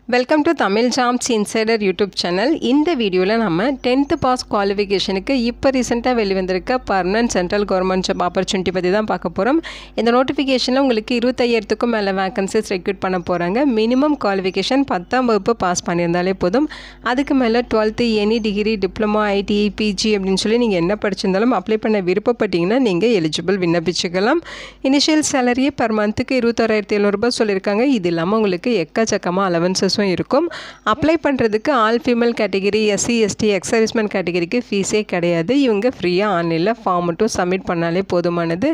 Welcome to Tamil jobs insider YouTube channel. இந்த வீடியோவில் நம்ம 10th பாஸ் குவாலிஃபிகேஷனுக்கு இப்போ ரீசெண்டாக வெளிவந்திருக்க permanent central government job opportunity பற்றி தான் பார்க்க போகிறோம். இந்த நோட்டிஃபிகேஷனில் உங்களுக்கு 25,000க்கும் மேலே வேகன்சிஸ் ரெக்ரூட் பண்ண போகிறாங்க. மினிமம் குவாலிஃபிகேஷன் 10ஆம் வகுப்பு பாஸ் பண்ணியிருந்தாலே போதும். அதுக்கு மேலே 12th any degree, diploma, ITI, PG அப்படின்னு சொல்லி நீங்கள் என்ன படிச்சிருந்தாலும் அப்ளை பண்ண விருப்பப்பட்டீங்கன்னா நீங்கள் எலிஜிபிள் விண்ணப்பிச்சுக்கலாம். இனிஷியல் சேலரியே பர் மந்த்துக்கு 26,700 சொல்லியிருக்காங்க. இது இல்லாமல் உங்களுக்கு எக்கச்சக்கமாக அலவன்சஸும் இருக்கும். அப்ளை பண்ணுறதுக்கு all female category, SC, ST, ex servicemen கேட்டகிரிக்கு ஃபீஸே கிடையாது. இவங்க ஃப்ரீயாக ஆன்லைனில் ஃபார்ம் மட்டும் சப்மிட் பண்ணாலே போதுமானது.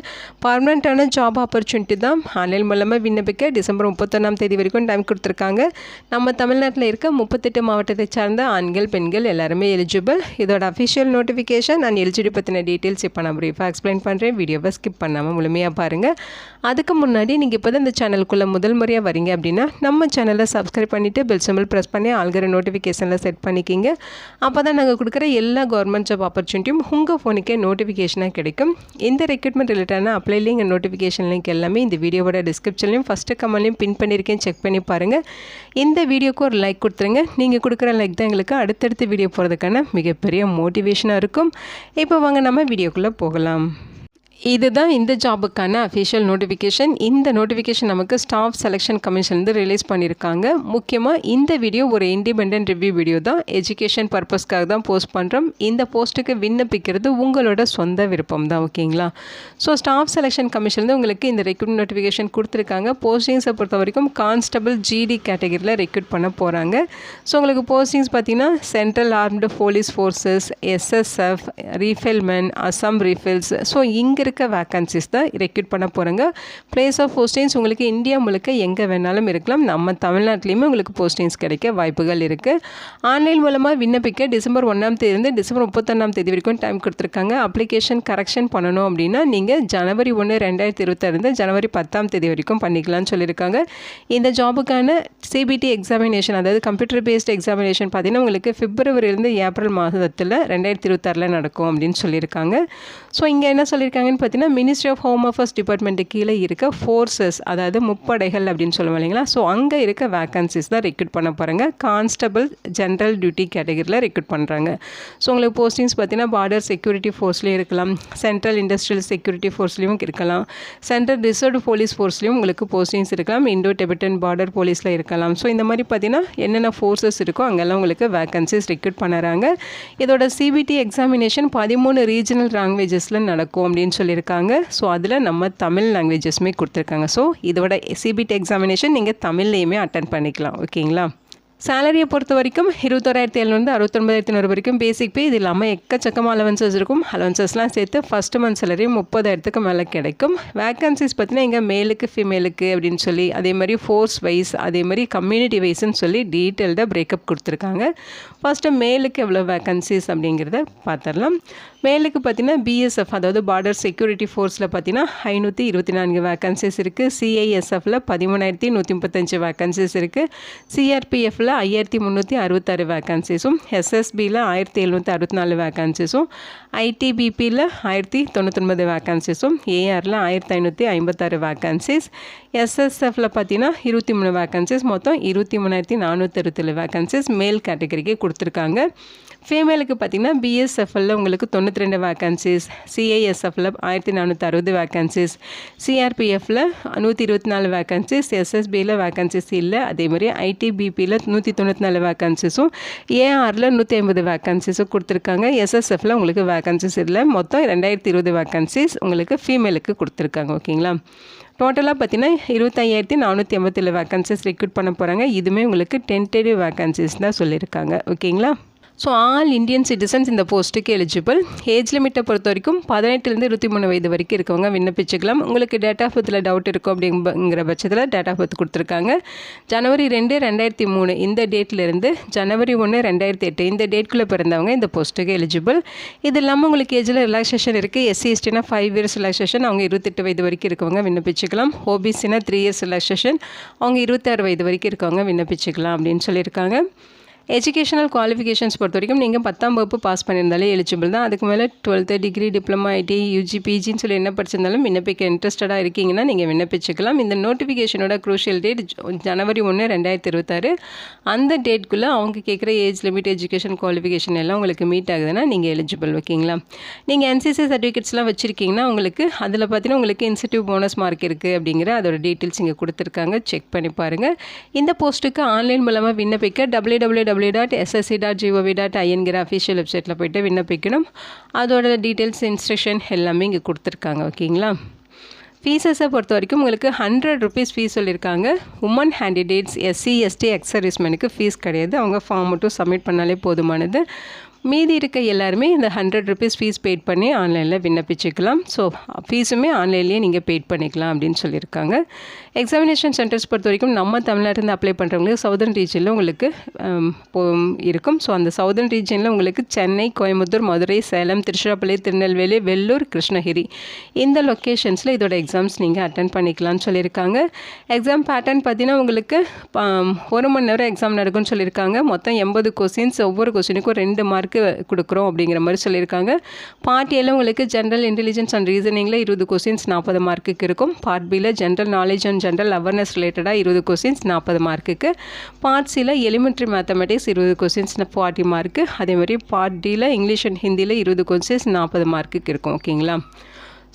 பர்மனெண்ட்டான ஜாப் ஆப்பர்ச்சுனிட்டி தான். ஆன்லைன் மூலமாக விண்ணப்பிக்க டிசம்பர் 31ஆம் தேதி வரைக்கும் டைம் கொடுத்துருக்காங்க. நம்ம தமிழ்நாட்டில் இருக்க 38 மாவட்டத்தை சார்ந்த ஆண்கள், பெண்கள் எல்லாருமே எலிஜிபிள். இதோட அஃபிஷியல் நோட்டிஃபிகேஷன் அண்ட் எலிஜிபிலிட்டி பற்றின டீட்டெயில்ஸ் இப்போ நான் ப்ரீஃபாக எக்ஸ்பிளைன் பண்ணுறேன். வீடியோவை ஸ்கிப் பண்ணாமல் முழுமையாக பாருங்கள். அதுக்கு முன்னாடி நீங்கள் இப்போ தான் இந்த சேனலுக்குள்ளே முதல் முறையாக வரீங்க அப்படின்னா நம்ம சேனலை சப்ஸ்கிரைப் பண்ணிவிட்டு பெல் சிம்பிள் ப்ரெஸ் பண்ணி ஆல்கிற நோட்டிஃபிகேஷனில் செட் பண்ணிக்கிங்க. அப்போ தான் நாங்கள் கொடுக்குற எல்லா கவர்மெண்ட் ஜாப் ஆப்பர்ச்சுனிட்டியும் உங்கள் ஃபோனுக்கே நோட்டிஃபிகேஷனாக கிடைக்கும். இந்த ரெக்ரூட்மெண்ட் ரிலேட்டான apply link and notification link எல்லாமே இந்த வீடியோவோட டிஸ்கிரிப்ஷன்லையும் ஃபஸ்ட்டு கமெண்ட்லையும் பின் பண்ணியிருக்கேன். செக் பண்ணி பாருங்கள். இந்த வீடியோக்கு ஒரு லைக் கொடுத்துருங்க. நீங்கள் கொடுக்குற லைக் தான் எங்களுக்கு அடுத்தடுத்து வீடியோ போகிறதுக்கான மிகப்பெரிய மோட்டிவேஷனாக இருக்கும். இப்போ வாங்க நம்ம வீடியோக்குள்ளே போகலாம். இதுதான் இந்த ஜாபுக்கான அஃபிஷியல் நோட்டிஃபிகேஷன். இந்த நோட்டிஃபிகேஷன் நமக்கு ஸ்டாஃப் செலெக்ஷன் கமிஷன்லேருந்து ரிலீஸ் பண்ணியிருக்காங்க. முக்கியமாக இந்த வீடியோ ஒரு இண்டிபெண்டன்ட் ரிவ்யூ வீடியோ தான். எஜுகேஷன் பர்பஸ்க்காக தான் போஸ்ட் பண்ணுறோம். இந்த போஸ்ட்டுக்கு விண்ணப்பிக்கிறது உங்களோட சொந்த விருப்பம் தான். ஓகேங்களா? ஸோ ஸ்டாஃப் செலெக்ஷன் கமிஷன்லேருந்து உங்களுக்கு இந்த ரெக்ரூட்மெண்ட் நோட்டிஃபிகேஷன் கொடுத்துருக்காங்க. போஸ்டிங்ஸை பொறுத்த வரைக்கும் கான்ஸ்டபிள் ஜிடி கேட்டகரியில் ரெக்ரூட் பண்ண போகிறாங்க. ஸோ உங்களுக்கு போஸ்டிங்ஸ் பார்த்தீங்கன்னா central armed police forces, SSF, riflemen, Assam rifles. So இங்கே இருக்க வேக்கன்சிஸ் தான் ரெக்ரூட் பண்ண போகிறாங்க. பிளேஸ் ஆஃப் போஸ்டிங்ஸ் உங்களுக்கு இந்தியா முழுக்க எங்கே வேணாலும் இருக்கலாம். நம்ம தமிழ்நாட்டிலையுமே உங்களுக்கு போஸ்டிங்ஸ் கிடைக்க வாய்ப்புகள் இருக்குது. ஆன்லைன் மூலமாக விண்ணப்பிக்க டிசம்பர் 1ஆம் தேதியிலிருந்து டிசம்பர் 31ஆம் தேதி வரைக்கும் டைம் கொடுத்துருக்காங்க. அப்ளிகேஷன் கரெக்ஷன் பண்ணணும் அப்படின்னா நீங்கள் ஜனவரி 1, 2026 ஜனவரி 10ஆம் தேதி வரைக்கும் பண்ணிக்கலாம்னு சொல்லியிருக்காங்க. இந்த ஜாபுக்கான சிபிடி எக்ஸாமினேஷன், அதாவது கம்ப்யூட்டர் பேஸ்ட் எக்ஸாமினேஷன் பார்த்தீங்கன்னா உங்களுக்கு பிப்ரவரியிலேருந்து ஏப்ரல் மாதத்தில் 2026 நடக்கும் அப்படின்னு சொல்லியிருக்காங்க. ஸோ இங்கே என்ன சொல்லியிருக்காங்கன்னு பார்த்தீங்கன்னா ministry of home affairs department கீழே இருக்க ஃபோர்ஸஸ், அதாவது முப்படைகள் அப்படின்னு சொல்லுவோம் இல்லைங்களா? ஸோ அங்கே இருக்க வேக்கன்சிஸ் தான் ரெக்ரூட் பண்ண போகிறாங்க. கான்ஸ்டபிள் ஜென்ரல் டியூட்டி கேட்டகரியில் ரெக்ரூட் பண்ணுறாங்க. ஸோ உங்களுக்கு போஸ்டிங்ஸ் பார்த்தீங்கன்னா பார்டர் செக்யூரிட்டி ஃபோர்ஸ்லேயும் இருக்கலாம், சென்ட்ரல் இண்டஸ்ட்ரியல் செக்யூரிட்டி ஃபோர்ஸ்லேயும் இருக்கலாம், சென்ட்ரல் ரிசர்வ்டு போலீஸ் ஃபோர்ஸ்லேயும் உங்களுக்கு போஸ்டிங்ஸ் இருக்கலாம், இண்டோ டிபெட்டன் பார்டர் போலீஸில் இருக்கலாம். ஸோ இந்த மாதிரி பார்த்தீங்கன்னா என்னென்ன ஃபோர்ஸஸ் இருக்கோ அங்கெல்லாம் உங்களுக்கு வேக்கன்சிஸ் ரெக்ரூட் பண்ணுறாங்க. இதோட சிபிடி எக்ஸாமினேஷன் 13 ரீஜனல் லாங்குவேஜஸில் நடக்கும் அப்படின்னு சொல்லியிருக்காங்க. ஸோ அதில் நம்ம தமிழ் லாங்குவேஜஸ்மே கொடுத்துருக்காங்க. ஸோ இதோட சிபிடி எக்ஸாமினேஷன் நீங்கள் தமிழ்லையுமே அட்டன் பண்ணிக்கலாம். ஓகேங்களா? சேலரியை பொறுத்த வரைக்கும் 21,700 69,100 வரைக்கும் பேசிக் பே. இது இல்லாமல் எக்கச்சக்கமாக அலவன்சஸ் இருக்கும். அலவன்சஸ்லாம் சேர்த்து ஃபஸ்ட் மந்த் சேலரி 30,000க்கு மேலே கிடைக்கும். வேக்கன்சிஸ் பார்த்தீங்கன்னா இங்கே மேலுக்கு ஃபீமேலுக்கு அப்படின்னு சொல்லி, அதே மாதிரி ஃபோர்ஸ் வைஸ், அதே மாதிரி கம்யூனிட்டி வைஸ்ன்னு சொல்லி டீட்டெயில்டாக பிரேக்கப் கொடுத்துருக்காங்க. ஃபஸ்ட்டு மேலுக்கு எவ்வளோ வேக்கன்சிஸ் அப்படிங்கிறத பார்த்துடலாம். மேலுக்கு பார்த்தீங்கன்னா பிஎஸ்எஃப், அதாவது பார்டர் செக்யூரிட்டி ஃபோர்ஸில் பார்த்தீங்கன்னா 524 வேக்கன்சிஸ் இருக்குது. சிஐஎஸ்எஃப்பில் 13,135 வேக்கன்சிஸ் இருக்குது. சிஆர்பிஎஃப்பில் 5,366 வேக்கன்சிஸும், எஸ்எஸ்பியில் 1,764 வேக்கன்சிஸும், ஐடிபிபியில் 1,099 வேக்கன்சிஸும், ஏஆரில் 1,556 வேக்கன்சிஸ், எஸ்எஸ்எஃப்பில் பார்த்தீங்கன்னா 23 வேக்கன்சிஸ், மொத்தம் 23,467 வேக்கன்சிஸ் மேல் கேட்டகரிக்கு கொடுத்துருக்காங்க. ஃபீமேலுக்கு பார்த்தீங்கன்னா பிஎஸ்எஃப்ல உங்களுக்கு 92 வேக்கன்சிஸ், சிஐஎஸ்எஃப்பில் 1,460 வேக்கன்சிஸ், சிஆர்பிஎஃப்பில் 124 வேக்கன்சிஸ், எஸ்எஸ்பியில் வேக்கன்சிஸ் இல்லை. அதே மாதிரி ஐடிபிபியில் 194 வேக்கன்சிஸும், ஏஆரில் 150 வேக்கன்சிஸும் கொடுத்துருக்காங்க. எஸ்எஸ்எஃப்பில் உங்களுக்கு வேக்கன்சிஸ் இல்லை. மொத்தம் 2020 வேக்கன்சிஸ் உங்களுக்கு ஃபீமேலுக்கு கொடுத்துருக்காங்க. ஓகேங்களா? டோட்டலாக பார்த்தீங்கன்னா 25,487 வேக்கன்சிஸ் ரெக்ரூட் பண்ண போகிறாங்க. இதுவுமே உங்களுக்கு டென்டேட்டிவ் வேக்கன்சிஸ் தான் சொல்லியிருக்காங்க. ஓகேங்களா? ஸோ ஆல் இந்தியன் சிட்டிசன்ஸ் இந்த போஸ்ட்டுக்கு எலிஜிபிள். ஏஜ் லிமிட்டை பொறுத்த வரைக்கும் 18லேருந்து 23 வயது வரைக்கும் இருக்கவங்க விண்ணப்பிச்சுக்கலாம். உங்களுக்கு டேட் ஆஃப் பர்த்தில் டவுட் இருக்கும் அப்படிங்கிற பட்சத்தில் டேட் ஆஃப் பர்த் கொடுத்துருக்காங்க. ஜனவரி 2, 2003 இந்த டேட்லேருந்து ஜனவரி 1, 2008 இந்த டேட்குள்ளே பிறந்தவங்க இந்த போஸ்ட்டுக்கு எலிஜிபிள். இது இல்லாமல் உங்களுக்கு ஏஜில் ரிலாக்ஸேஷன் இருக்குது. எஸ்சி எஸ்டினா 5 இயர்ஸ் ரிலாக்ஸேஷன், அவங்க 28 வயது வரைக்கும் இருக்கவங்க விண்ணப்பிச்சுக்கலாம். ஓபிசினா 3 இயர்ஸ் ரிலாக்ஸேஷன், அவங்க 26 வயது வரைக்கும் இருக்கவங்க விண்ணப்பிச்சுக்கலாம் அப்படின்னு சொல்லியிருக்காங்க. எஜுகேஷனல் குவாலிஃபிகேஷன்ஸ் பொறுத்த வரைக்கும் நீங்கள் 10ஆம் வகுப்பு பாஸ் பண்ணியிருந்தாலே எலிஜிபிள் தான். அதுக்கு மேலே 12th degree, diploma, IT, UG, பிஜின்னு சொல்லி என்ன படிச்சிருந்தாலும் விண்ணப்பிக்க இன்ட்ரெஸ்டடாக இருக்கீங்கன்னா நீங்கள் விண்ணப்பிச்சுக்கலாம். இந்த நோட்டிஃபிகேஷனோட க்ரூஷியல் டேட் ஜனவரி 1, 2026. அந்த டேட்குள்ளே அவங்க கேட்குற ஏஜ் லிமிட், எஜுகேஷன் குவாலிஃபிகேஷன் எல்லாம் உங்களுக்கு மீட் ஆகுதுன்னா நீங்கள் எலிஜிபிள். ஓகேங்களா? நீங்கள் என்சிசி சர்டிஃபிகேட்ஸ்லாம் வச்சுருக்கீங்கன்னா உங்களுக்கு அதில் பார்த்தீங்கன்னா உங்களுக்கு இன்சென்டிவ் போனஸ் மார்க் இருக்குது அப்படிங்கிற அதோட டீட்டெயில்ஸ் இங்கே கொடுத்துருக்காங்க. செக் பண்ணி பாருங்கள். இந்த போஸ்ட்டுக்கு ஆன்லைன் மூலமாக விண்ணப்பிக்க www.ssc.gov.in அஃபிஷியல் வெப்சைட்டில் போய்ட்டு விண்ணப்பிக்கணும். அதோட டீட்டெயில்ஸ், இன்ஸ்ட்ரக்ஷன் எல்லாமே இங்கே கொடுத்துருக்காங்க. ஓகேங்களா? ஃபீஸஸை பொறுத்த வரைக்கும் உங்களுக்கு 100 rupees ஃபீஸ் சொல்லியிருக்காங்க. Woman candidates, SC, ST, ex சர்வீஸ்மேனுக்கு ஃபீஸ் கிடையாது. அவங்க ஃபார்ம் மட்டும் சப்மிட் பண்ணாலே போதுமானது. மீதி இருக்க எல்லாருமே இந்த 100 rupees ஃபீஸ் பெய்ட் பண்ணி ஆன்லைனில் விண்ணப்பிச்சுக்கலாம். ஸோ ஃபீஸுமே ஆன்லைன்லேயே நீங்கள் பெய்ட் பண்ணிக்கலாம் அப்படின்னு சொல்லியிருக்காங்க. எக்ஸாமினேஷன் சென்டர்ஸ் பொறுத்த வரைக்கும் நம்ம தமிழ்நாட்டிலேருந்து அப்ளை பண்ணுறவங்களுக்கு சவுதர்ன் ரீஜனில் உங்களுக்கு இருக்கும். ஸோ அந்த சவுதர்ன் ரீஜனில் உங்களுக்கு சென்னை, கோயம்புத்தூர், மதுரை, சேலம், திருச்சிராப்பள்ளி, திருநெல்வேலி, வெள்ளூர், கிருஷ்ணகிரி இந்த லொக்கேஷன்ஸில் இதோட எக்ஸாம்ஸ் நீங்கள் அட்டன் பண்ணிக்கலாம்னு சொல்லியிருக்காங்க. எக்ஸாம் பேட்டர்ன் பார்த்தீங்கன்னா உங்களுக்கு 1 மணி நேரம் எக்ஸாம் நடக்கும்னு சொல்லியிருக்காங்க. மொத்தம் 80 கொஸ்டின்ஸ், ஒவ்வொரு கொஸ்டினுக்கும் 2 மார்க் கொடுக்குறோம் அப்படிங்கிற மாதிரி சொல்லியிருக்காங்க. பார்ட் ஏல உங்களுக்கு ஜென்ரல் இன்டெலிஜென்ஸ் அண்ட் ரீசனிங்கில் 20 கொஸ்டின்ஸ் 40 மார்க்குக்கு இருக்கும். பார்ட் பியில் general knowledge and general awareness ரிலேட்டடாக 20 கொஸ்டின்ஸ் 40 மார்க்குக்கு. பார்ட் சியில் எலிமெண்ட்ரி மேத்தமெட்டிக்ஸ் 20 கொஸ்டின்ஸ் 40 மார்க்கு. அதேமாதிரி பார்ட் டியில் இங்கிலீஷ் அண்ட் ஹிந்தியில் 20 கொஸ்டின்ஸ் 40 மார்க்குக்கு இருக்கும். ஓகேங்களா?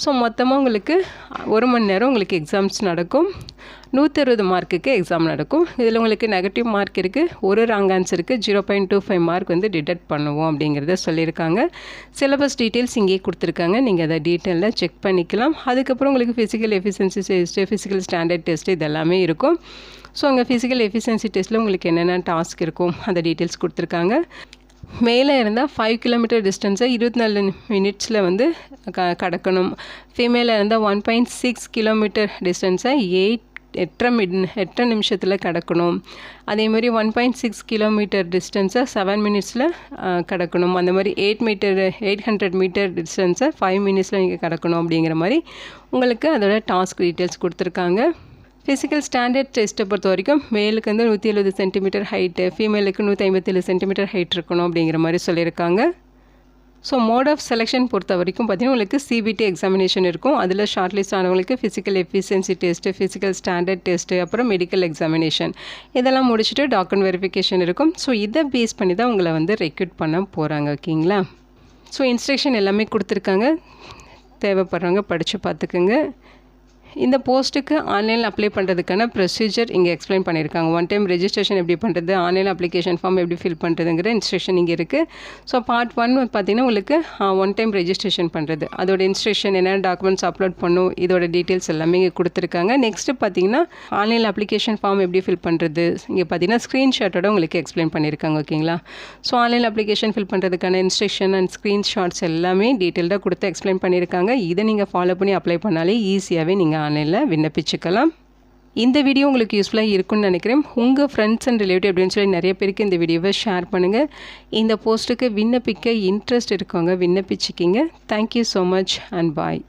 ஸோ மொத்தமாக உங்களுக்கு 1 மணி நேரம் உங்களுக்கு எக்ஸாம்ஸ் நடக்கும். 160 மார்க்குக்கு எக்ஸாம் நடக்கும். இதில் உங்களுக்கு நெகட்டிவ் மார்க் இருக்குது. ஒரு ராங் ஆன்சருக்கு 0.25 மார்க் வந்து டிடெக்ட் பண்ணுவோம் அப்படிங்கிறத சொல்லியிருக்காங்க. சிலபஸ் டீட்டெயில்ஸ் இங்கேயே கொடுத்துருக்காங்க. நீங்கள் அதை டீட்டெயிலில் செக் பண்ணிக்கலாம். அதுக்கப்புறம் உங்களுக்கு physical efficiency test, physical standard test இதெல்லாமே இருக்கும். ஸோ அங்கே ஃபிசிக்கல் எஃபிஷியன்சி டெஸ்ட்டில் உங்களுக்கு என்னென்ன டாஸ்க் இருக்கும் அந்த டீட்டெயில்ஸ் கொடுத்துருக்காங்க. மேலே இருந்தால் 5 கிலோமீட்டர் டிஸ்டன்ஸை 24 மினிட்ஸில் வந்து கடக்கணும். ஃபீமேலாக இருந்தால் 1.6 கிலோமீட்டர் டிஸ்டன்ஸை 8 நிமிஷத்தில் கடக்கணும். அதேமாதிரி 1.6 கிலோமீட்டர் டிஸ்டன்ஸை 7 மினிட்ஸில் கடக்கணும். அந்த மாதிரி 800 மீட்டர் டிஸ்டன்ஸை 5 மினிட்ஸில் நீங்கள் கடக்கணும். அப்படிங்கிற மாதிரி உங்களுக்கு அதோட டாஸ்க் டீட்டெயில்ஸ் கொடுத்துருக்காங்க. ஃபிசிக்கல் ஸ்டாண்டர்ட் டெஸ்ட்டை பொறுத்த வரைக்கும் மேலுக்கு வந்து 170 சென்டிமீட்டர் ஹைட்டு, ஃபீமேலுக்கு 157 சென்டிமீட்டர் ஹைட் இருக்கணும் அப்படிங்கிற மாதிரி சொல்லியிருக்காங்க. ஸோ மோட் ஆஃப் செலெக்ஷன் பொறுத்த வரைக்கும் பார்த்திங்கன்னா உங்களுக்கு சிபிடி எக்ஸாமினேஷன் இருக்கும். அதில் ஷார்ட் லிஸ்ட் ஆனவங்களுக்கு physical efficiency test, physical standard test, அப்புறம் மெடிக்கல் எக்ஸாமினேஷன் இதெல்லாம் முடிச்சுட்டு டாக்குமெண்ட் வெரிஃபிகேஷன் இருக்கும். ஸோ இதை பேஸ் பண்ணி தான் உங்களை வந்து ரெக்ரூட் பண்ண போகிறாங்க. ஓகேங்களா? ஸோ இன்ஸ்ட்ரக்ஷன் எல்லாமே கொடுத்துருக்காங்க. தேவைப்படுறவங்க படித்து பார்த்துக்குங்க. இந்த போஸ்ட்டுக்கு ஆன்லைனில் அப்ளை பண்ணுறதுக்கான ப்ரொசீஜர் இங்கே எக்ஸ்பிளைன் பண்ணியிருக்காங்க. 1 டைம் ரெஜிஸ்ட்ரேஷன் எப்படி பண்ணுறது, ஆன்லைன் அப்ளிகேஷன் ஃபார்ம் எப்படி ஃபில் பண்ணுறதுங்கிற இன்ஸ்ட்ரக்ஷன் இங்கே இருக்குது. ஸோ பார்ட் 1 பார்த்திங்கன்னா உங்களுக்கு 1 டைம் ரெஜிஸ்ட்ரேஷன் பண்ணுறது, அதோட இன்ஸ்ட்ரக்ஷன் என்னென்ன டாக்குமெண்ட்ஸ் அப்லோட் பண்ணும் இதோட டீட்டெயில்ஸ் எல்லாமே இங்கே கொடுத்துருக்காங்க. நெக்ஸ்ட்டு பார்த்திங்கன்னா ஆன்லைன் அப்ளிகேஷன் ஃபார்ம் எப்படி ஃபில் பண்ணுறது இங்கே பார்த்திங்கன்னா ஸ்க்ரீன்ஷாட்டோட உங்களுக்கு எக்ஸ்பிளைன் பண்ணியிருக்காங்க. ஓகேங்களா? ஸோ ஆன்லைன் அப்ளிகேஷன் ஃபில் பண்ணுறதுக்கான இன்ஸ்ட்ரக்ஷன் அண்ட் ஸ்க்ரீன்ஷாட்ஸ் எல்லாமே டீட்டெயில்டாக கொடுத்து எக்ஸ்பிளைன் பண்ணியிருக்காங்க. இதை நீங்கள் ஃபாலோ பண்ணி அப்ளை பண்ணாலே ஈஸியாகவே நீங்கள் ஆன்லைனில் விண்ணப்பிச்சுக்கலாம். இந்த வீடியோ உங்களுக்கு யூஸ்ஃபுல்லாக இருக்குன்னு நினைக்கிறேன். உங்கள் ஃப்ரெண்ட்ஸ் அண்ட் ரிலேட்டிவ் அப்படின்னு சொல்லி நிறைய பேருக்கு இந்த வீடியோவை ஷேர் பண்ணுங்கள். இந்த போஸ்ட்டுக்கு விண்ணப்பிக்க இன்ட்ரெஸ்ட் இருக்கவங்க விண்ணப்பிச்சுக்கிங்க. Thank you so much and bye.